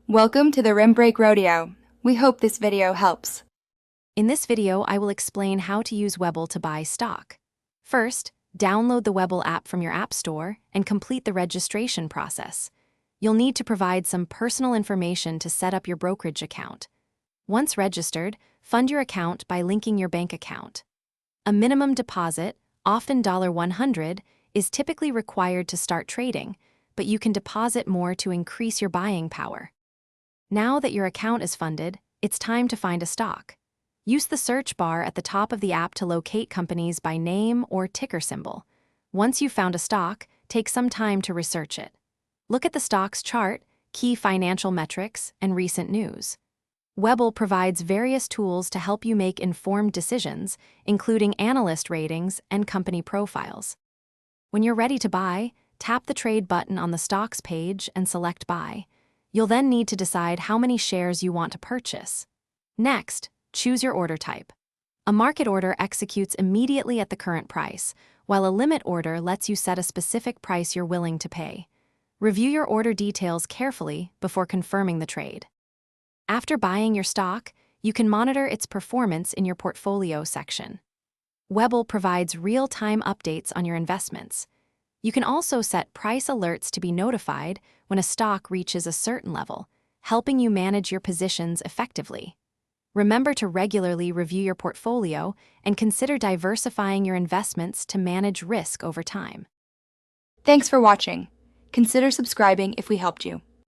Welcome to the Rim Break Rodeo. We hope this video helps. In this video, I will explain how to use Webull to buy stock. First, download the Webull app from your App Store and complete the registration process. You'll need to provide some personal information to set up your brokerage account. Once registered, fund your account by linking your bank account. A minimum deposit, often $100, is typically required to start trading, but you can deposit more to increase your buying power. Now that your account is funded, it's time to find a stock. Use the search bar at the top of the app to locate companies by name or ticker symbol. Once you've found a stock, take some time to research it. Look at the stock's chart, key financial metrics, and recent news. Webull provides various tools to help you make informed decisions, including analyst ratings and company profiles. When you're ready to buy, tap the trade button on the stocks page and select buy. You'll then need to decide how many shares you want to purchase. Next, choose your order type. A market order executes immediately at the current price, while a limit order lets you set a specific price you're willing to pay. Review your order details carefully before confirming the trade. After buying your stock, you can monitor its performance in your portfolio section. Webull provides real-time updates on your investments. You can also set price alerts to be notified when a stock reaches a certain level, helping you manage your positions effectively. Remember to regularly review your portfolio and consider diversifying your investments to manage risk over time. Thanks for watching. Consider subscribing if we helped you.